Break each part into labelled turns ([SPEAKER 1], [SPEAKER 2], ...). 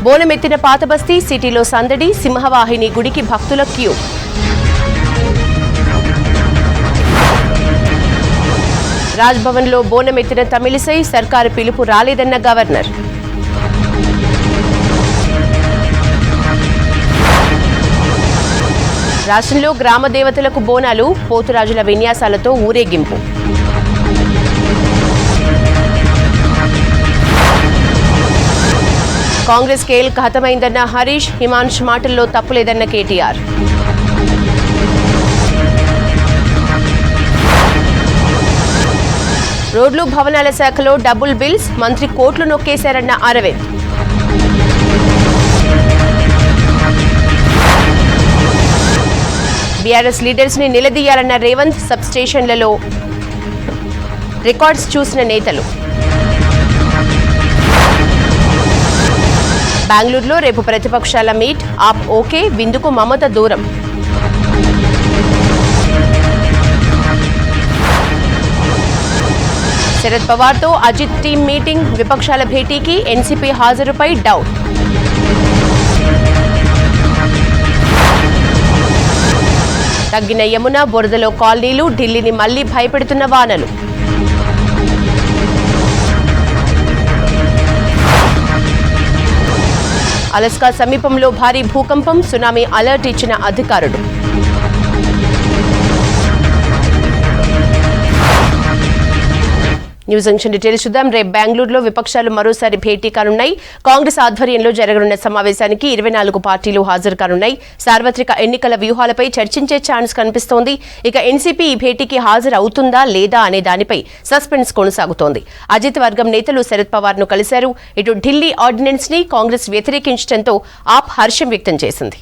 [SPEAKER 1] బోనమెత్తిన పాతబస్తీ, సిటీలో సందడి, సింహవాహిని గుడికి భక్తుల క్యూ. రాజ్భవన్లో బోనమెత్తిన తమిళిసై, సర్కారు పిలుపు రాలేదన్న గవర్నర్. రాష్ట్రంలో గ్రామ దేవతలకు బోనాలు, పోతురాజుల విన్యాసాలతో ఊరేగింపు. కాంగ్రెస్ కేల్ ఖతమైందన్న హరీష్, హిమాంష్ మాటల్లో తప్పులేదన్న కేటీఆర్. రోడ్లు భవనాల శాఖలో డబుల్ బిల్స్, మంత్రి కోట్లు నొక్కేశారన్న అరవింద్. బీఆర్ఎస్ లీడర్స్ ని నిలదీయాలన్న రేవంత్, సబ్ స్టేషన్లలో రికార్డ్స్ చూసిన నేతలు. బెంగళూరులో రేపు ప్రతిపక్షాల మీట్, ఆప్ ఓకే, విందుకు మమత దూరం. శరద్ పవార్తో అజిత్ టీం మీటింగ్, విపక్షాల భేటీకి ఎన్సీపీ హాజరుపై డౌట్. తగ్గిన యమున, బురదలో కాలనీలు, ఢిల్లీని మళ్లీ భయపెడుతున్న వానలు. అలస్కా సమీపంలో భారీ భూకంపం, సునామీ అలర్ట్ ఇచ్చిన అధికారులు. న్యూస్ జంక్షన్ డీటెయిల్స్ చూద్దాం. రేపు బెంగళూరులో విపక్షాలు మరోసారి భేటీ కానున్నాయి. కాంగ్రెస్ ఆధ్వర్యంలో జరగనున్న సమావేశానికి 24 పార్టీలు హాజరు కానున్నాయి. సార్వత్రిక ఎన్నికల వ్యూహాలపై చర్చించే ఛాన్స్ కనిపిస్తోంది. ఇక ఎన్సీపీ ఈ భేటీకి హాజరు అవుతుందా లేదా అనే దానిపై సస్పెన్స్ కొనసాగుతోంది. అజిత్ వర్గం నేతలు శరద్ పవార్ ను కలిశారు. ఇటు ఢిల్లీ ఆర్డినెన్స్ ని కాంగ్రెస్ వ్యతిరేకించడంతో ఆప్ హర్షం వ్యక్తం చేసింది.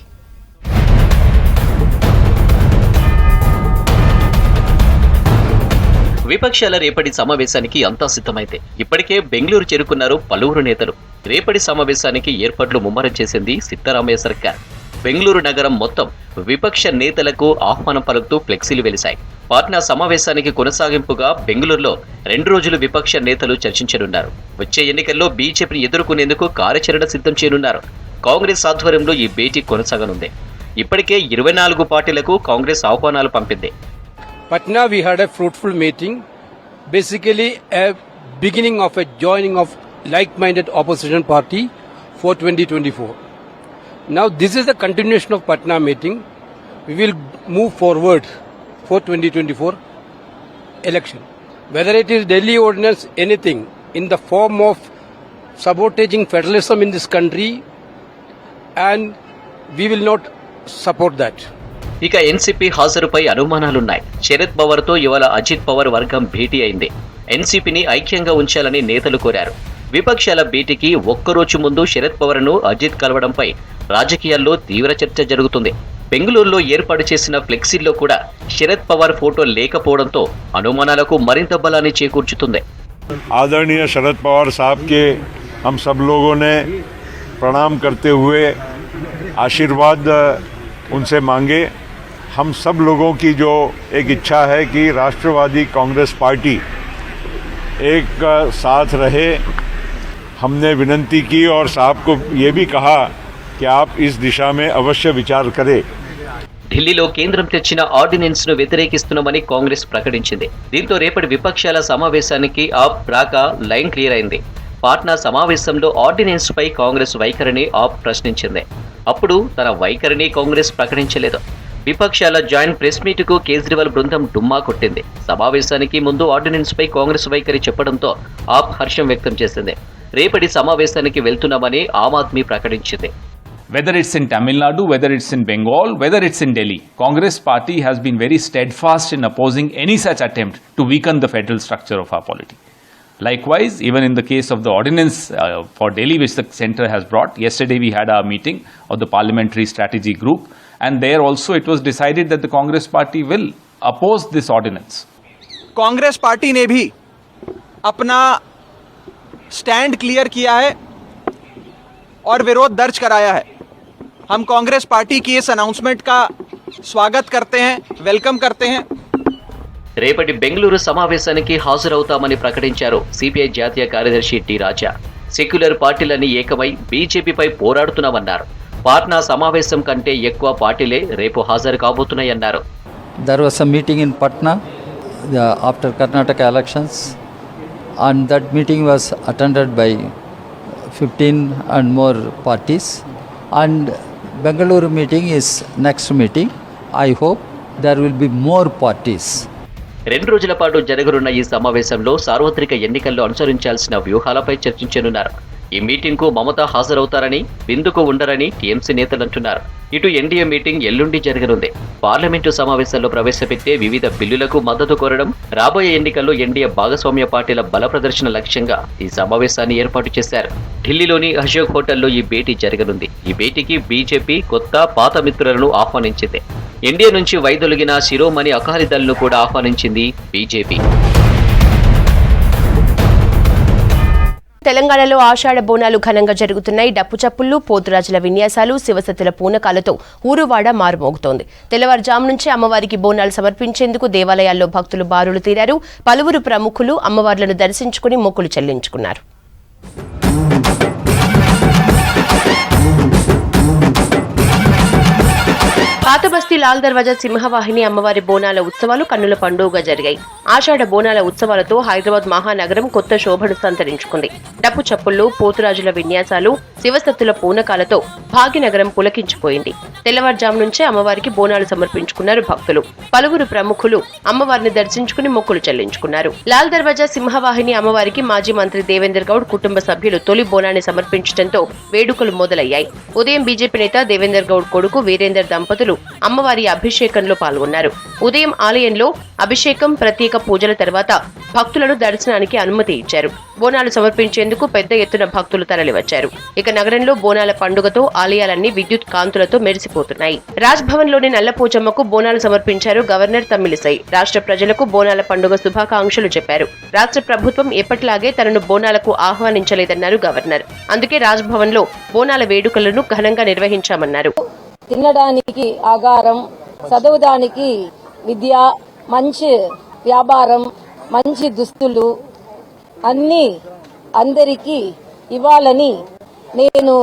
[SPEAKER 2] విపక్షాల రేపటి సమావేశానికి అంతా సిద్ధమైతే ఇప్పటికే బెంగళూరు చేరుకున్నారు పలువురు నేతలు. రేపటి సమావేశానికి ఏర్పాట్లు ముమ్మరం చేసింది సిద్ధరామయ్య సర్కార్. బెంగళూరు నగరం మొత్తం విపక్ష నేతలకు ఆహ్వానం పలుకుతూ ఫ్లెక్సీలు వెలిశాయి. పాట్నా సమావేశానికి కొనసాగింపుగా బెంగళూరులో 2 రోజులు విపక్ష నేతలు చర్చించనున్నారు. వచ్చే ఎన్నికల్లో బీజేపీని ఎదుర్కొనేందుకు కార్యాచరణ సిద్ధం చేయనున్నారు. కాంగ్రెస్ ఆధ్వర్యంలో ఈ భేటీ కొనసాగనుంది. ఇప్పటికే 24 పార్టీలకు కాంగ్రెస్ ఆహ్వానాలు పంపింది.
[SPEAKER 3] Patna, we had a fruitful meeting, basically a beginning of a joining of like-minded opposition party for 2024. Now this is the continuation of Patna meeting. We will move forward for 2024 election. Whether it is Delhi ordinance, anything in the form of sabotaging federalism in this country, and we will not support that.
[SPEAKER 2] ఇక NCP హాజరుపై అనుమానాలున్నాయి. Sharad Pawar తో ఇవాళ అజిత్ పవార్ వర్గం భేటీ అయింది. ఎన్సీపీని ఐక్యంగా ఉంచాలని నేతలు కోరారు. విపక్షాల భేటీకి ఒక్కరోజు ముందు శరద్ పవార్ ను అజిత్ కలవడంపై రాజకీయాల్లో తీవ్ర చర్చ జరుగుతుంది. బెంగళూరులో ఏర్పాటు చేసిన ఫ్లెక్సీల్లో కూడా శరద్ పవార్ ఫోటో లేకపోవడంతో అనుమానాలకు మరింత బలాన్ని చేకూర్చుతుంది.
[SPEAKER 4] आदरणीय शरद पवार साहब के हम सब लोगों ने प्रणाम करते हुए आशीर्वाद उनसे मांगे. हम सब लोगों की जो एक इच्छा है कि राष्ट्रवादी कांग्रेस पार्टी एक साथ रहे. हमने विनती की और साहब को ये भी कहा कि आप इस दिशा में अवश्य विचार करें.
[SPEAKER 2] ఢిల్లీలో కేంద్రం తెచ్చిన ఆర్డినెన్స్ ను వ్యతిరేకిస్తున్నామని కాంగ్రెస్ ప్రకటించింది. దీంతో రేపటి విపక్షాల సమావేశానికి ఆప్ రాక లైన్ క్లియర్ అయింది. పాట్నా సమావేశంలో ఆర్డినెన్స్ పై కాంగ్రెస్ వైఖరిని ఆప్ ప్రశ్నించింది. అప్పుడు తన వైఖరిని కాంగ్రెస్ ప్రకటించలేదు. విపక్షాల జాయింట్ ప్రెస్ మీట్ కు కేజ్రీవాల్ బృందం డుమ్మా కొట్టింది. సమావేశానికి ముందు ఆర్డినెన్స్ పై కాంగ్రెస్ వైఖరి చెప్పడంతో ఆప్ హర్షం వ్యక్తం చేసింది. రేపటి సమావేశానికి వెళ్తున్నామని ఆమ్ ఆద్మీ ప్రకటించింది.
[SPEAKER 5] Whether it's in Tamil Nadu, whether it's in Bengal, whether it's in Delhi, Congress party has been very steadfast in opposing any such attempt to weaken the federal structure of our polity. Likewise, even in the case of the ordinance for Delhi which the centre has brought, yesterday we had our meeting of the parliamentary strategy group, and there also it was decided that the Congress party will oppose this ordinance.
[SPEAKER 6] Congress party ने भी अपना stand clear किया है और विरोध दर्ज कराया है. हम कांग्रेस पार्टी की इस अनाउंसमेंट का स्वागत करते हैं, वेलकम करते हैं.
[SPEAKER 2] రేపటి బెంగళూరు సమావేశానికి హాజరవుతామని ప్రకటించారు సిపిఐ జాతీయ కార్యదర్శి టి రాజా. సెక్యులర్ పార్టీలన్నీ ఏకమై బీజేపీపై పోరాడుతున్నామన్నారు. పాట్నా సమావేశం కంటే ఎక్కువ పార్టీలే రేపు హాజరు కాబోతున్నాయన్నారు.
[SPEAKER 7] There was a meeting in Patna after Karnataka elections, and that meeting was attended by 15 and more parties, and Bengaluru meeting is next meeting. I hope there will be more parties.
[SPEAKER 2] 2 రోజుల పాటు జరగనున్న ఈ సమావేశంలో సార్వత్రిక ఎన్నికల్లో అనుసరించాల్సిన వ్యూహాలపై చర్చించనున్నారు. ఈ మీటింగ్కు మమత హాజరవుతారని, బిందుకు ఉండరని టీఎంసీ నేతలు అంటున్నారు. ఇటు ఎన్డీఏ మీటింగ్ ఎల్లుండి జరగనుంది. పార్లమెంటు సమావేశాల్లో ప్రవేశపెట్టే వివిధ బిల్లులకు మద్దతు కోరడం, రాబోయే ఎన్నికల్లో ఎన్డీఏ భాగస్వామ్య పార్టీల బల ప్రదర్శన లక్ష్యంగా ఈ సమావేశాన్ని ఏర్పాటు చేశారు. ఢిల్లీలోని అశోక్ హోటల్లో ఈ భేటీ జరగనుంది. ఈ భేటీకి బీజేపీ కొత్త పాత మిత్రులను ఆహ్వానించింది. ఎన్డీఏ నుంచి వైదొలిగిన శిరోమణి అకాలీదళ్ను కూడా ఆహ్వానించింది బీజేపీ.
[SPEAKER 1] తెలంగాణలో ఆషాఢ బోనాలు ఘనంగా జరుగుతున్నాయి. డప్పు చప్పుళ్లు, పోతురాజుల విన్యాసాలు, శివసత్తుల పూనకాలతో ఊరువాడ మారుమోగుతోంది. తెల్లవారుజాము నుంచి అమ్మవారికి బోనాలు సమర్పించేందుకు దేవాలయాల్లో భక్తులు బారులు తీరారు. పలువురు ప్రముఖులు అమ్మవార్లను దర్శించుకుని మొక్కులు చెల్లించుకున్నారు. పాతబస్తీ లాల్ దర్వాజా సింహవాహిని అమ్మవారి బోనాల ఉత్సవాలు కన్నుల పండుగగా జరిగాయి. ఆషాఢ బోనాల ఉత్సవాలతో హైదరాబాద్ మహానగరం కొత్త శోభను సంతరించుకుంది. డప్పు చప్పుళ్లు, పోతురాజుల విన్యాసాలు, శివసత్తుల పూనకాలతో భాగ్యనగరం పులకించిపోయింది. తెల్లవారుజాము నుంచే అమ్మవారికి బోనాలు సమర్పించుకున్నారు భక్తులు. పలువురు ప్రముఖులు అమ్మవారిని దర్శించుకుని మొక్కులు చెల్లించుకున్నారు. లాల్ దర్వాజా సింహవాహిని అమ్మవారికి మాజీ మంత్రి దేవేందర్ గౌడ్ కుటుంబ సభ్యులు తొలి బోనాన్ని సమర్పించడంతో వేడుకలు మొదలయ్యాయి. ఉదయం బీజేపీ నేత దేవేందర్ గౌడ్ కొడుకు వీరేందర్ దంపతులు అమ్మవారి అభిషేకంలో పాల్గొన్నారు. ఉదయం ఆలయంలో అభిషేకం, ప్రత్యేక పూజల తర్వాత భక్తులను దర్శనానికి అనుమతి ఇచ్చారు. బోనాలు సమర్పించేందుకు పెద్ద ఎత్తున భక్తులు తరలివచ్చారు. ఇక నగరంలో బోనాల పండుగతో ఆలయాలన్నీ విద్యుత్ కాంతులతో మెరిసిపోతున్నాయి. రాజ్ భవన్ లోని నల్లపోచమ్మకు బోనాలు సమర్పించారు గవర్నర్ తమిళిసై. రాష్ట్ర ప్రజలకు బోనాల పండుగ శుభాకాంక్షలు చెప్పారు. రాష్ట్ర ప్రభుత్వం ఎప్పటిలాగే తనను బోనాలకు ఆహ్వానించలేదన్నారు గవర్నర్. అందుకే రాజ్ భవన్ లో బోనాల వేడుకలను ఘనంగా నిర్వహించామన్నారు.
[SPEAKER 8] తినడానికి ఆగారం, చదవడానికి విద్య, మంచి వ్యాపారం, మంచి దుస్తులు అన్నీ అందరికీ ఇవ్వాలని నేను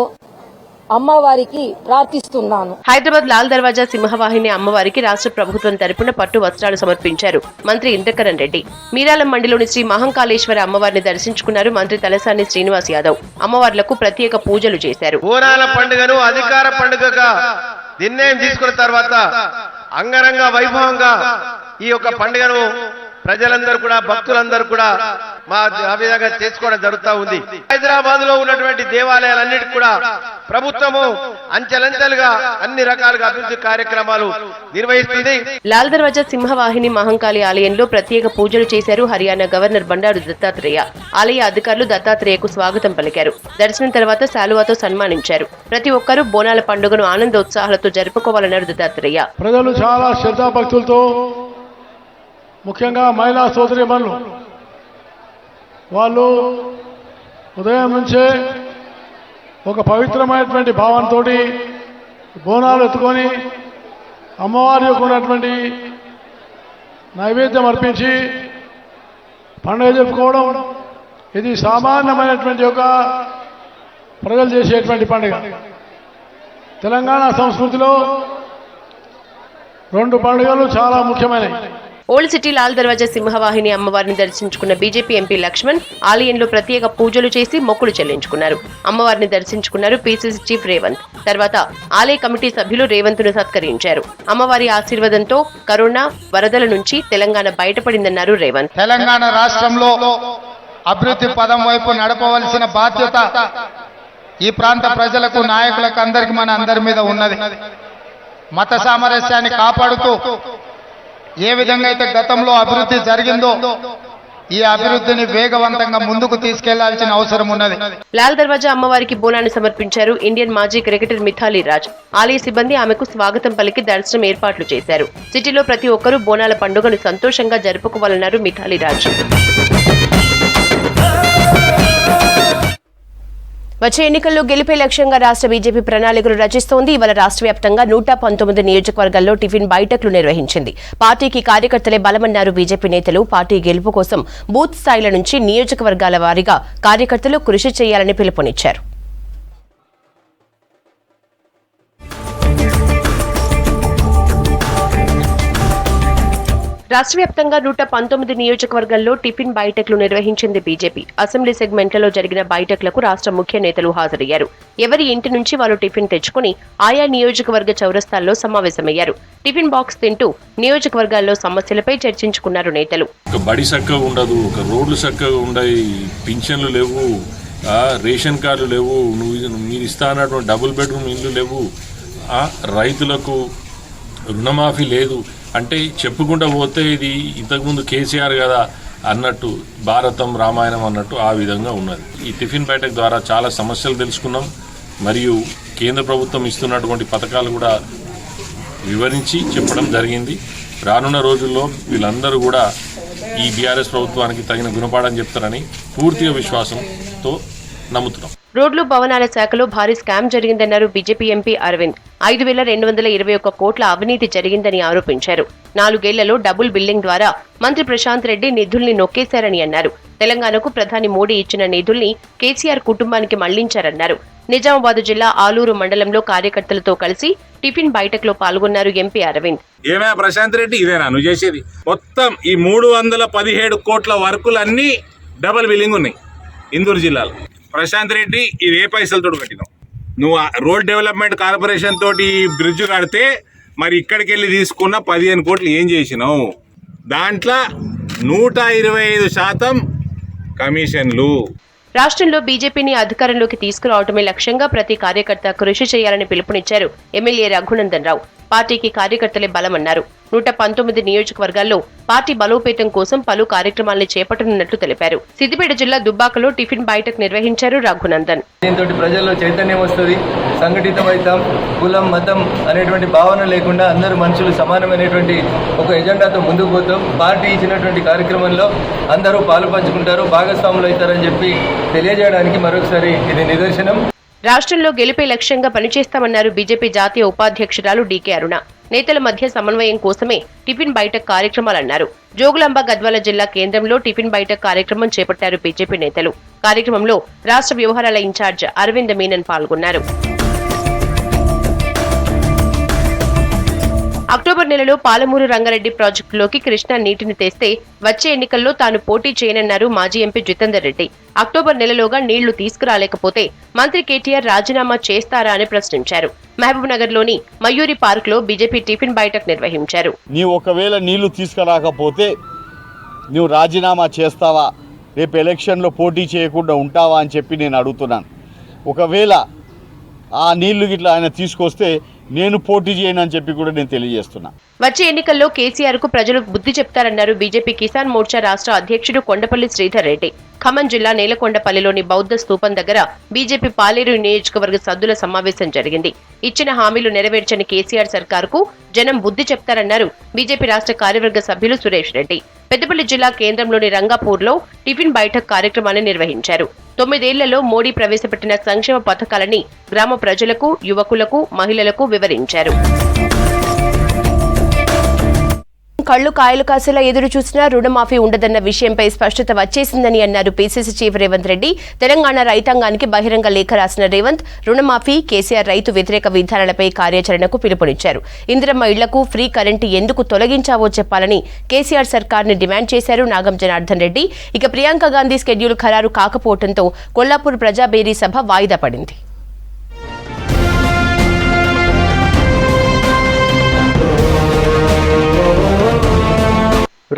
[SPEAKER 8] అమ్మవారికి ప్రార్థిస్తున్నాను.
[SPEAKER 1] హైదరాబాద్ లాల్ దర్వాజా సింహవాహిని అమ్మవారికి రాష్ట్ర ప్రభుత్వం తరపున పట్టు వస్త్రాలు సమర్పించారు మంత్రి ఇంద్రకరణ్ రెడ్డి. మీరాలం మండిలోని శ్రీ మహంకాళేశ్వర అమ్మవారిని దర్శించుకున్నారు మంత్రి తలసాని శ్రీనివాస్ యాదవ్. అమ్మవార్లకు ప్రత్యేక పూజలు చేశారు.
[SPEAKER 9] బోనాల పండుగను అధికార పండుగగా నిర్ణయం తీసుకున్న తర్వాత అంగరంగ వైభవంగా ఈ యొక్క పండుగను ప్రజలందరూ కూడా, భక్తులందరూ కూడా ఆ విధంగా చేసుకోవడం జరుగుతూ ఉంది. హైదరాబాద్ లో ఉన్నటువంటి దేవాలయాలన్నిటికీ కూడా ప్రభుత్వము అంచెలంచెలుగా అన్ని రకాలుగా అభివృద్ధి కార్యక్రమాలు నిర్వహిస్తుంది.
[SPEAKER 1] లాల్ దర్వాజా సింహవాహిని మహంకాళి ఆలయంలో ప్రత్యేక పూజలు చేశారు హర్యానా గవర్నర్ బండారు దత్తాత్రేయ. ఆలయ అధికారులు దత్తాత్రేయకు స్వాగతం పలికారు. దర్శనం తర్వాత శాలువాతో సన్మానించారు. ప్రతి ఒక్కరూ బోనాల పండుగను ఆనందోత్సాహాలతో జరుపుకోవాలన్నారు దత్తాత్రేయ.
[SPEAKER 10] ప్రజలు చాలా శ్రద్ధాభక్తులతో, ముఖ్యంగా మహిళా సోదరీమణులు వాళ్ళు ఉదయం నుంచే ఒక పవిత్రమైనటువంటి భావంతో బోనాలు ఎత్తుకొని అమ్మవారి యొక్క ఉన్నటువంటి నైవేద్యం అర్పించి పండుగ జరుపుకోవడం ఇది సామాన్యమైనటువంటి ఒక ప్రజలు చేసేటువంటి పండుగ. తెలంగాణ సంస్కృతిలో 2 పండుగలు చాలా ముఖ్యమైనవి.
[SPEAKER 1] ఓల్డ్ సిటీ లాల్ దర్వాజా సింహవాహిని అమ్మవారిని దర్శించుకున్న బీజేపీ ఎంపీ లక్ష్మణ్ ఆలయంలో ప్రత్యేక పూజలు చేసి మొక్కులు చెల్లించుకున్నారు. అమ్మవారిని దర్శించుకున్నారు పీసీసీ చీఫ్ రేవంత్. తర్వాత ఆలయ కమిటీ సభ్యులు రేవంత్ ను సత్కరించారు. అమ్మవారి ఆశీర్వాదంతో కరోనా వరదల నుంచి తెలంగాణ బయటపడిందన్నారు రేవంత్.
[SPEAKER 9] తెలంగాణ రాష్ట్రంలో అభివృద్ధి పదం వైపు నడపవలసిన బాధ్యత ఈ ప్రాంత ప్రజలకు, నాయకులకు, అందరికి మన అందరి మీద ఉన్నది. మత సామరస్యాన్ని కాపాడుతూ ఏ విధంగా అయితే గతంలో అభివృద్ధి జరిగిందో ఈ అభివృద్ధిని వేగవంతంగా ముందుకు తీసుకెళ్లాల్సిన అవసరం ఉన్నది.
[SPEAKER 1] లాల్ దర్వాజా అమ్మవారికి బోనాన్ని సమర్పించారు ఇండియన్ మాజీ క్రికెటర్ మిథాలీ రాజ్. ఆలయ సిబ్బంది ఆమెకు స్వాగతం పలికి దర్శనం ఏర్పాట్లు చేశారు. సిటీలో ప్రతి ఒక్కరూ బోనాల పండుగను సంతోషంగా జరుపుకోవాలన్నారు మిథాలీ రాజ్. వచ్చే ఎన్నికల్లో గెలిపే లక్ష్యంగా రాష్ట్ర బీజేపీ ప్రణాళికలు రచిస్తోంది. ఇవాళ రాష్ట్ర వ్యాప్తంగా 119 నియోజకవర్గాల్లో టిఫిన్ బైఠక్లు నిర్వహించింది. పార్టీకి కార్యకర్తలే బలమన్నారు బీజేపీ నేతలు. పార్టీ గెలుపు కోసం బూత్ స్థాయిల నుంచి నియోజకవర్గాల వారీగా కార్యకర్తలు కృషి చేయాలని పిలుపునిచ్చారు. రాష్ట్ర వ్యాప్తంగా 119 నియోజకవర్గాల్లో టిఫిన్ బైఠక్లు నిర్వహించింది బీజేపీ. అసెంబ్లీ సెగ్మెంట్లలో జరిగిన బైఠక్లకు రాష్ట్ర ముఖ్య నేతలు హాజరయ్యారు. ఎవరి ఇంటి నుంచి వాళ్ళు టిఫిన్ తెచ్చుకుని ఆయా నియోజకవర్గ చౌరస్తాల్లో సమావేశమయ్యారు. టిఫిన్ బాక్స్ తింటూ నియోజకవర్గాల్లో సమస్యలపై చర్చించుకున్నారు నేతలు.
[SPEAKER 11] ఒక బడి చక్కగా ఉండదు, ఒక రోడ్లు చక్కగా ఉండవు, పింఛన్లు లేవు, రేషన్ కార్డులు లేవు, మీరు ఇస్తా అన్నటువంటి డబుల్ బెడ్రూమ్ ఇల్లు లేవు, రైతులకు రుణమాఫీ లేదు. అంటే చెప్పుకుంటూ పోతే ఇది ఇంతకుముందు కేసీఆర్ కదా అన్నట్టు, భారతం రామాయణం అన్నట్టు ఆ విధంగా ఉన్నది. ఈ టిఫిన్ బైఠక్ ద్వారా చాలా సమస్యలు తెలుసుకున్నాం. మరియు కేంద్ర ప్రభుత్వం ఇస్తున్నటువంటి పథకాలు కూడా వివరించి చెప్పడం జరిగింది. రానున్న రోజుల్లో వీళ్ళందరూ కూడా ఈ బీఆర్ఎస్ ప్రభుత్వానికి తగిన గుణపాఠం చెప్తారని పూర్తిగా విశ్వాసంతో నమ్ముతున్నాం.
[SPEAKER 1] రోడ్లు భవనాల శాఖలో భారీ స్కామ్ జరిగిందన్నారు బీజేపీ ఎంపీ అరవింద్. 5,221 కోట్ల అవినీతి జరిగిందని ఆరోపించారు. 4 ఏళ్లలో డబుల్ బిల్లింగ్ ద్వారా మంత్రి ప్రశాంత్ రెడ్డి నిధుల్ని నొక్కేశారని అన్నారు. తెలంగాణకు ప్రధాని మోడీ ఇచ్చిన నిధుల్ని కేసీఆర్ కుటుంబానికి మళ్లించారన్నారు. నిజామాబాద్ జిల్లా ఆలూరు మండలంలో కార్యకర్తలతో కలిసి టిఫిన్ బైఠక్లో పాల్గొన్నారు ఎంపీ అరవింద్.
[SPEAKER 12] ఏమే ప్రశాంత్ రెడ్డి, ఇదేనా నువ్వు చేసేది? మొత్తం ఈ 317 కోట్ల వర్కులన్నీ డబుల్ బిల్లింగ్ ఉన్నాయి ఇందూరు జిల్లాలో. ప్రశాంత్ రెడ్డి, ఇది ఏ పైసలతో కట్టినావు? నువ్వు రోడ్ డెవలప్మెంట్ కార్పొరేషన్ తోటి బ్రిడ్జ్ కడితే మరి ఇక్కడికి వెళ్ళి తీసుకున్న 15 కోట్లు ఏం చేసినావు? దాంట్లో 125% కమిషన్లు.
[SPEAKER 1] రాష్ట్రంలో బీజేపీని అధికారంలోకి తీసుకురావడమే లక్ష్యంగా ప్రతి కార్యకర్త కృషి చేయాలని పిలుపునిచ్చారు ఎమ్మెల్యే రఘునందన్ రావు. పార్టీకి కార్యకర్తలే బలమన్నారు. 119 నియోజకవర్గాల్లో పార్టీ బలోపేతం కోసం పలు కార్యక్రమాలను చేపట్టనున్నట్లు తెలిపారు. సిద్దిపేట జిల్లా దుబ్బాకలో టిఫిన్ బైఠక్ నిర్వహించారు రఘునందన్.
[SPEAKER 13] దీంతో ప్రజల్లో చైతన్యం వస్తుంది, సంఘటితమవుతాం. కులం మతం అనేటువంటి భావన లేకుండా అందరూ మనుషులు సమానమైనటువంటి ఒక ఎజెండాతో ముందుకు పోతాం. పార్టీ ఇచ్చినటువంటి కార్యక్రమంలో అందరూ పాలు పంచుకుంటారు, భాగస్వాములు అవుతారని చెప్పి తెలియజేయడానికి మరొకసారి ఇది నిదర్శనం.
[SPEAKER 1] రాష్ట్రంలో గెలిపే లక్ష్యంగా పనిచేస్తామన్నారు బీజేపీ జాతీయ ఉపాధ్యక్షురాలు డీకే అరుణ. నేతల మధ్య సమన్వయం కోసమే టిఫిన్ బైఠక్ కార్యక్రమాలన్నారు. జోగులాంబ గద్వాల జిల్లా కేంద్రంలో టిఫిన్ బైఠక్ కార్యక్రమం చేపట్టారు బీజేపీ నేతలు. కార్యక్రమంలో రాష్ట్ర వ్యవహారాల ఇన్ఛార్జ్ అరవింద్ మీనన్ పాల్గొన్నారు. అక్టోబర్ నెలలో పాలమూరు రంగారెడ్డి ప్రాజెక్టులోకి కృష్ణా నీటిని తెస్తే వచ్చే ఎన్నికల్లో తాను పోటీ చేయనన్నారు మాజీ ఎంపీ జితేందర్ రెడ్డి. అక్టోబర్ నెలలోగా నీళ్లు తీసుకురాలేకపోతే మంత్రి కేటీఆర్ రాజీనామా చేస్తారా అని ప్రశ్నించారు. మహబూబ్ నగర్ లోని మయూరి పార్క్ లో బీజేపీ టిఫిన్ బైఠక్ నిర్వహించారు.
[SPEAKER 14] నీవు ఒకవేళ నీళ్లు తీసుకురాకపోతే నువ్వు రాజీనామా చేస్తావా, రేపు ఎలక్షన్లో పోటీ చేయకుండా ఉంటావా అని చెప్పి నేను అడుగుతున్నాను. ఒకవేళ ఆ నీళ్లు గిట్లా ఆయన తీసుకొస్తే నేను పోటీ చేయను అని చెప్పి కూడా నేను తెలియజేస్తున్నా.
[SPEAKER 1] వచ్చే ఎన్నికల్లో కేసీఆర్ కు ప్రజలు బుద్ధి చెప్తారన్నారు బీజేపీ కిసాన్ మోర్చా రాష్ట్ర అధ్యక్షుడు కొండపల్లి శ్రీధర్ రెడ్డి. ఖమ్మం జిల్లా నేలకొండపల్లిలోని బౌద్ధ స్తూపం దగ్గర బీజేపీ పాలేరు నియోజకవర్గ సభ్యుల సమావేశం జరిగింది. ఇచ్చిన హామీలు నెరవేర్చని కేసీఆర్ సర్కార్కు జనం బుద్ధి చెప్తారన్నారు బీజేపీ రాష్ట్ర కార్యవర్గ సభ్యులు సురేష్ రెడ్డి. పెద్దపల్లి జిల్లా కేంద్రంలోని రంగాపూర్లో టిఫిన్ బైఠక్ కార్యక్రమాన్ని నిర్వహించారు. 9 ఏళ్లలో మోడీ ప్రవేశపెట్టిన సంక్షేమ పథకాలని గ్రామ ప్రజలకు, యువకులకు, మహిళలకు వివరించారు. కళ్లు కాయలు కాసేలా ఎదురు చూసినా రుణమాఫీ ఉండదన్న విషయంపై స్పష్టత వచ్చేసిందని అన్నారు పీసీసీ చీఫ్ రేవంత్ రెడ్డి. తెలంగాణ రైతాంగానికి బహిరంగ లేఖ రాసిన రేవంత్ రుణమాఫీ, కేసీఆర్ రైతు వ్యతిరేక విధానాలపై కార్యాచరణకు పిలుపునిచ్చారు. ఇందిరమ్మ ఇళ్లకు ఫ్రీ కరెంటు ఎందుకు తొలగించావో చెప్పాలని కేసీఆర్ సర్కార్ని డిమాండ్ చేశారు నాగం జనార్దన్ రెడ్డి. ఇక ప్రియాంక గాంధీ స్కెడ్యూల్ ఖరారు కాకపోవడంతో కొల్లాపూర్ ప్రజాబేరీ సభ వాయిదా పడింది.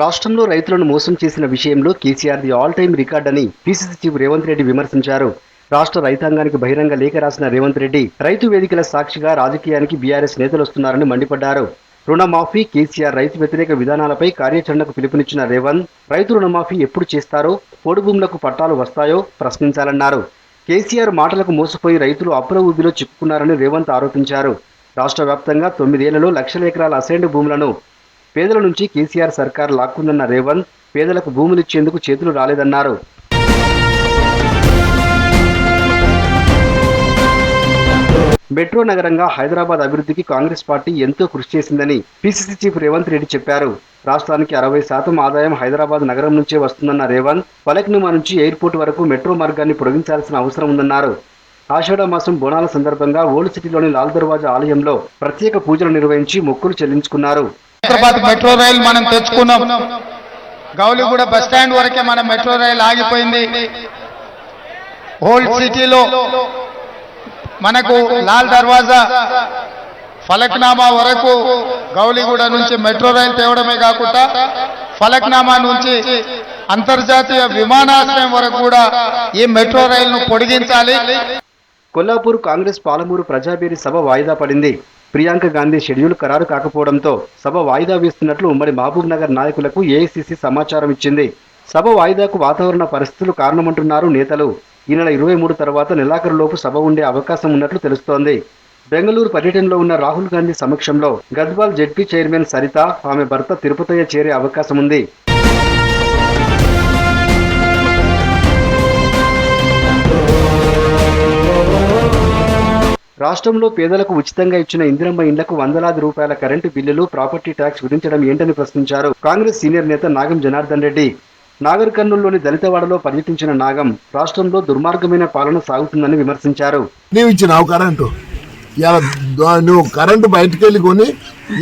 [SPEAKER 15] రాష్ట్రంలో రైతులను మోసం చేసిన విషయంలో కేసీఆర్ది ఆల్ టైమ్ రికార్డ్ అని పీసీసీ చీఫ్ రేవంత్ రెడ్డి విమర్శించారు. రాష్ట్ర రైతాంగానికి బహిరంగ లేఖ రాసిన రేవంత్ రెడ్డి రైతు వేదికల సాక్షిగా రాజకీయానికి బీఆర్ఎస్ నేతలు వస్తున్నారని మండిపడ్డారు. రుణమాఫీ, కేసీఆర్ రైతు వ్యతిరేక విధానాలపై కార్యాచరణకు పిలుపునిచ్చిన రేవంత్ రైతు రుణమాఫీ ఎప్పుడు చేస్తారో, పోడు భూములకు పట్టాలు వస్తాయో ప్రశ్నించాలన్నారు. కేసీఆర్ మాటలకు మోసపోయి రైతులు అప్పుల ఊబిలో చిక్కుకున్నారని రేవంత్ ఆరోపించారు. రాష్ట్ర వ్యాప్తంగా 9 ఏళ్లలో లక్షల ఎకరాల అసైన్డ్ భూములను పేదల నుంచి కేసీఆర్ సర్కార్ లాక్కుందన్న రేవంత్ పేదలకు భూములిచ్చేందుకు చేతులు రాలేదన్నారు. మెట్రో నగరంగా హైదరాబాద్ అభివృద్ధికి కాంగ్రెస్ పార్టీ ఎంతో కృషి చేసిందని పీసీసీ చీఫ్ రేవంత్ రెడ్డి చెప్పారు. రాష్ట్రానికి 60% ఆదాయం హైదరాబాద్ నగరం నుంచే వస్తుందన్న రేవంత్, ఫలక్నుమా నుంచి ఎయిర్పోర్ట్ వరకు మెట్రో మార్గాన్ని పొడిగించాల్సిన అవసరం ఉందన్నారు. ఆషాఢ మాసం బోనాల సందర్భంగా ఓల్డ్ సిటీలోని లాల్ దర్వాజా ఆలయంలో ప్రత్యేక పూజలు నిర్వహించి మొక్కులు చెల్లించుకున్నారు.
[SPEAKER 10] హైదరాబాద్ మెట్రో రైలు మనం తెచ్చుకున్నాం. గౌలిగూడ బస్ స్టాండ్ వరకే మన మెట్రో రైలు ఆగిపోయింది. ఓల్డ్ సిటీలో మనకు లాల్ దర్వాజా ఫలక్నామా వరకు గౌలిగూడ నుంచి మెట్రో రైలు తేవడమే కాకుండా ఫలక్నామా నుంచి అంతర్జాతీయ విమానాశ్రయం వరకు కూడా ఈ మెట్రో రైలును పొడిగించాలి.
[SPEAKER 15] కొల్లాపూర్ కాంగ్రెస్ పాలమూరు ప్రజాబేరి సభ వాయిదా పడింది. ప్రియాంక గాంధీ షెడ్యూల్ ఖరారు కాకపోవడంతో సభ వాయిదా వేస్తున్నట్లు ఉమ్మడి మహబూబ్ నగర్ నాయకులకు ఏఐసీసీ సమాచారం ఇచ్చింది. సభ వాయిదాకు వాతావరణ పరిస్థితులు కారణమంటున్నారు నేతలు. ఈ నెల 23 తర్వాత నెలాఖరులోపు సభ ఉండే అవకాశం ఉన్నట్లు తెలుస్తోంది. బెంగళూరు పర్యటనలో ఉన్న రాహుల్ గాంధీ సమక్షంలో గద్వాల్ జెడ్పీ చైర్మన్ సరిత, ఆమె భర్త తిరుపతయ్య చేరే అవకాశం ఉంది. రాష్ట్రంలో పేదలకు ఉచితంగా ఇచ్చిన ఇందిరమ్మ ఇండ్లకు వందలాది రూపాయల కరెంటు బిల్లులు, ప్రాపర్టీ ట్యాక్స్ విధించడం ఏంటని ప్రశ్నించారు కాంగ్రెస్ సీనియర్ నేత నాగం జనార్దన్ రెడ్డి. నాగర్ కర్నూలులోని దళితవాడలో పర్యటించిన నాగం రాష్ట్రంలో దుర్మార్గమైన పాలన సాగుతుందని విమర్శించారు.
[SPEAKER 10] నీవు ఇచ్చినావు కరెంటు, ఇలా నువ్వు కరెంటు బయటకు వెళ్ళి కొని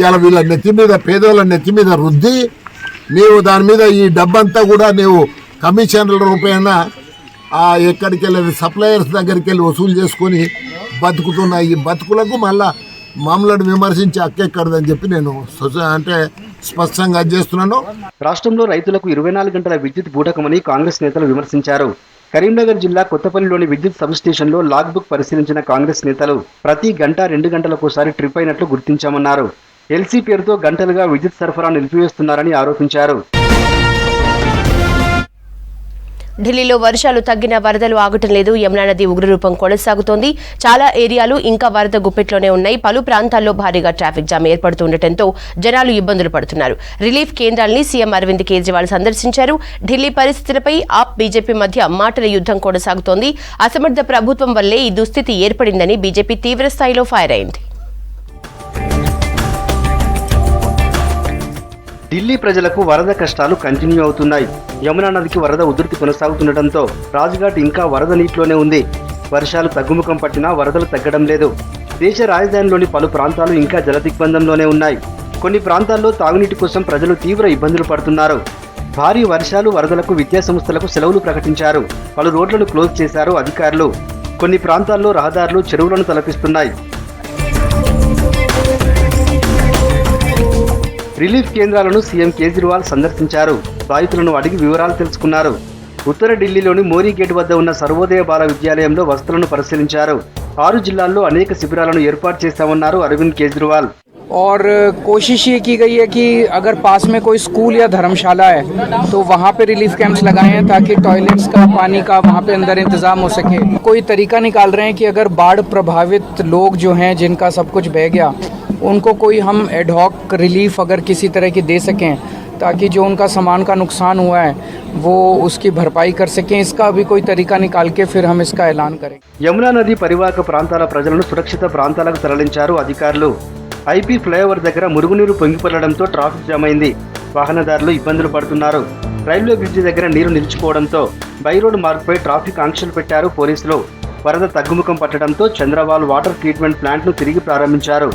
[SPEAKER 10] ఇలా వీళ్ళ నెత్తి మీద, పేదవాళ్ళ నెత్తి మీద రుద్ది, నీవు దాని మీద ఈ డబ్బంతా కూడా నీవు కమిషన్ల రూపాయన ఎక్కడికి వెళ్ళి సప్లయర్స్ దగ్గరికి వెళ్ళి వసూలు చేసుకొని బతుకుతున్న ఈ బతుకులకు మళ్ళా మామూలు విమర్శించి అక్కెక్కడదని చెప్పి నేను స్పష్టంగా చేస్తున్నాను.
[SPEAKER 15] రాష్ట్రంలో రైతులకు 24 గంటల విద్యుత్ బూటకమని కాంగ్రెస్ నేతలు విమర్శించారు. కరీంనగర్ జిల్లా కొత్తపల్లిలోని విద్యుత్ సబ్ స్టేషన్లో లాగ్ బుక్ పరిశీలించిన కాంగ్రెస్ నేతలు ప్రతి గంట 2 గంటలకోసారి ట్రిప్ అయినట్లు గుర్తించామన్నారు. ఎల్సీ పేరుతో గంటలుగా విద్యుత్ సరఫరా నిలిపివేస్తున్నారని ఆరోపించారు.
[SPEAKER 1] ఢిల్లీలో వర్షాలు తగ్గిన వరదలు ఆగటం లేదు. యమునా నది ఉగ్రరూపం కొనసాగుతోంది. చాలా ఏరియాలు ఇంకా వరద గుప్పెట్లోనే ఉన్నాయి. పలు ప్రాంతాల్లో భారీగా ట్రాఫిక్ జామ్ ఏర్పడుతుండటంతో జనాలు ఇబ్బందులు పడుతున్నారు. రిలీఫ్ కేంద్రాల్ని సీఎం అరవింద్ కేజ్రీవాల్ సందర్శించారు. ఢిల్లీ పరిస్థితులపై ఆప్, బీజేపీ మధ్య మాటల యుద్ధం కొనసాగుతోంది. అసమర్థ ప్రభుత్వం వల్లే ఈ దుస్థితి ఏర్పడిందని బీజేపీ తీవ్రస్థాయిలో ఫైర్ అయింది.
[SPEAKER 15] ఢిల్లీ ప్రజలకు వరద కష్టాలు కంటిన్యూ అవుతున్నాయి. యమునా నదికి వరద ఉధృతి కొనసాగుతుండటంతో రాజ్ఘాట్ ఇంకా వరద నీటిలోనే ఉంది. వర్షాలు తగ్గుముఖం పట్టినా వరదలు తగ్గడం లేదు. దేశ రాజధానిలోని పలు ప్రాంతాలు ఇంకా జలదిగ్బంధంలోనే ఉన్నాయి. కొన్ని ప్రాంతాల్లో తాగునీటి కోసం ప్రజలు తీవ్ర ఇబ్బందులు పడుతున్నారు. భారీ వర్షాలు, వరదలకు విద్యాసంస్థలకు సెలవులు ప్రకటించారు. పలు రోడ్లను క్లోజ్ చేశారు అధికారులు. కొన్ని ప్రాంతాల్లో రహదారులు, చెరువులను తలపిస్తున్నాయి. రిలీఫ్ కేంద్రాలను సీఎం కేజ్రీవాల్ సందర్శించారు. బాధితులను అడిగి వివరాలు తెలుసుకున్నారు. ఉత్తర ఢిల్లీలోని మోరీ గేట్ వద్ద ఉన్న సర్వోదయ బాల విద్యాలయంలో వసతులను పరిశీలించారు. 6 జిల్లాల్లో అనేక శిబిరాలను ఏర్పాటు చేశామన్నారు అరవింద్ కేజ్రీవాల్.
[SPEAKER 16] और कोशिश ये की गई है कि अगर पास में कोई स्कूल या धर्मशाला है तो वहाँ पे रिलीफ कैंप्स लगाए हैं ताकि टॉयलेट्स का, पानी का वहाँ पे अंदर इंतज़ाम हो सके. कोई तरीका निकाल रहे हैं कि अगर बाढ़ प्रभावित लोग जो हैं जिनका सब कुछ बह गया उनको कोई हम एडहॉक रिलीफ अगर किसी तरह की दे सकें ताकि जो उनका सामान का नुकसान हुआ है वो उसकी भरपाई कर सकें. इसका भी कोई तरीका निकाल के फिर हम इसका ऐलान करें.
[SPEAKER 15] యమునా నది పరివాహక ప్రాంతాల ప్రజలను సురక్షిత ప్రాంతాలకు తరలించారు అధికారులు. ఐపీ ఫ్లైఓవర్ దగ్గర మురుగునీరు పొంగిపొరడంతో ట్రాఫిక్ జామ్ అయింది. వాహనదారులు ఇబ్బందులు పడుతున్నారు. రైల్వే బ్రిడ్జి దగ్గర నీరు నిలిచిపోవడంతో బైరోడ్ మార్గ్పై ట్రాఫిక్ ఆంక్షలు పెట్టారు పోలీసులు. వరద తగ్గుముఖం పట్టడంతో చంద్రవాల్ వాటర్ ట్రీట్మెంట్ ప్లాంట్ను తిరిగి ప్రారంభించారు.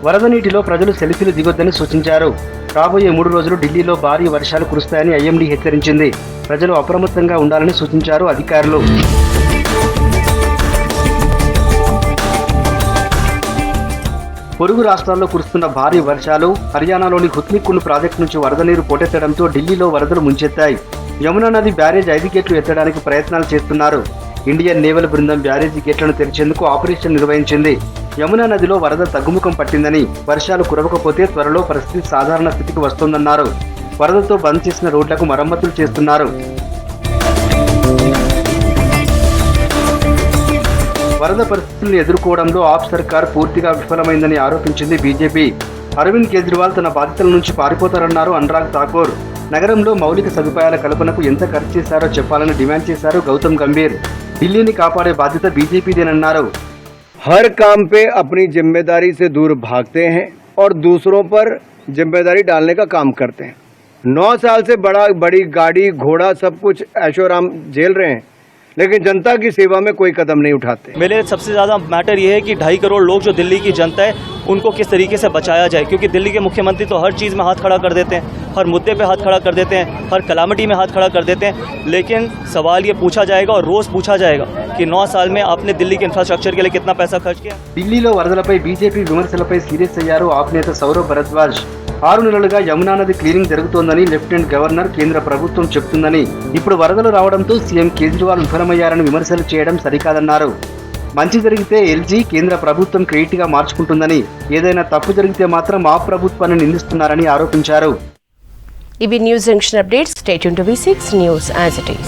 [SPEAKER 15] వరద నీటిలో ప్రజలు సెల్ఫీలు దిగొద్దని సూచించారు. రాబోయే 3 రోజులు ఢిల్లీలో భారీ వర్షాలు కురుస్తాయని ఐఎండీ హెచ్చరించింది. ప్రజలు అప్రమత్తంగా ఉండాలని సూచించారు అధికారులు. పొరుగు రాష్ట్రాల్లో కురుస్తున్న భారీ వర్షాలు, హర్యానాలోని హుత్నికుండ్ ప్రాజెక్టు నుంచి వరద నీరు పోటెత్తడంతో ఢిల్లీలో వరదలు ముంచెత్తాయి. యమునా నది బ్యారేజ్ 5 గేట్లు ఎత్తడానికి ప్రయత్నాలు చేస్తున్నారు. ఇండియన్ నేవల్ బృందం బ్యారేజీ గేట్లను తెరిచేందుకు ఆపరేషన్ నిర్వహించింది. యమునా నదిలో వరద తగ్గుముఖం పట్టిందని, వర్షాలు కురవకపోతే త్వరలో పరిస్థితి సాధారణ స్థితికి వస్తుందన్నారు. వరదతో బంద్ చేసిన రోడ్లకు మరమ్మతులు చేస్తున్నారు. వరద పరిస్థితులను ఎదుర్కోవడంలో ఆప్ సర్కార్ పూర్తిగా విఫలమైందని ఆరోపించింది బీజేపీ. అరవింద్ కేజ్రీవాల్ తన బాధ్యతల నుంచి పారిపోతారన్నారు అనురాగ్ ఠాకూర్. నగరంలో మౌలిక సదుపాయాల కల్పనకు ఎంత ఖర్చు చేశారో చెప్పాలని డిమాండ్ చేశారు గౌతమ్ గంభీర్. ఢిల్లీని కాపాడే బాధ్యత బీజేపీదేనన్నారు.
[SPEAKER 13] हर काम पे अपनी जिम्मेदारी से दूर भागते हैं और दूसरों पर जिम्मेदारी डालने का काम करते हैं। 9 साल से बड़ी गाड़ी घोड़ा सब कुछ ऐशोआराम झेल रहे हैं, लेकिन जनता की सेवा में कोई कदम नहीं उठाते।
[SPEAKER 17] मेरे सबसे ज़्यादा मैटर ये है कि 2.5 करोड़ लोग जो दिल्ली की जनता है उनको किस तरीके से बचाया जाए, क्योंकि दिल्ली के मुख्यमंत्री तो हर चीज़ में हाथ खड़ा कर देते हैं, हर मुद्दे पे हाथ खड़ा कर देते हैं, हर कलामिटी में हाथ खड़ा कर देते हैं। लेकिन सवाल ये पूछा जाएगा और रोज़ पूछा जाएगा कि 9 साल में आपने दिल्ली के इंफ्रास्ट्रक्चर के लिए कितना पैसा खर्च किया।
[SPEAKER 15] ఢిల్లీలో వరదలపై బీజేపీ విమర్శలపై సీరియస్ అయ్యారు ఆప్ నేత సౌరవ్ భరద్వాజ్. 6 నెలలుగా యమునా నది క్లీనింగ్ జరుగుతోందని లెఫ్టినెంట్ గవర్నర్ కేంద్ర ప్రభుత్వం చెప్తుందని, ఇప్పుడు వరదలు రావడంతో సీఎం కేజ్రీవాల్ విఫలమయ్యారని విమర్శలు చేయడం సరికాదన్నారు. మంచి జరిగితే ఎల్జీ కేంద్ర ప్రభుత్వం క్రెడిట్ గా మార్చుకుంటుందని, ఏదైనా తప్పు జరిగితే మాత్రం ఆ ప్రభుత్వాన్ని నిందిస్తున్నారని ఆరోపించారు.
[SPEAKER 1] ఇవి news junction updates. Stay tune to V6 news as it is.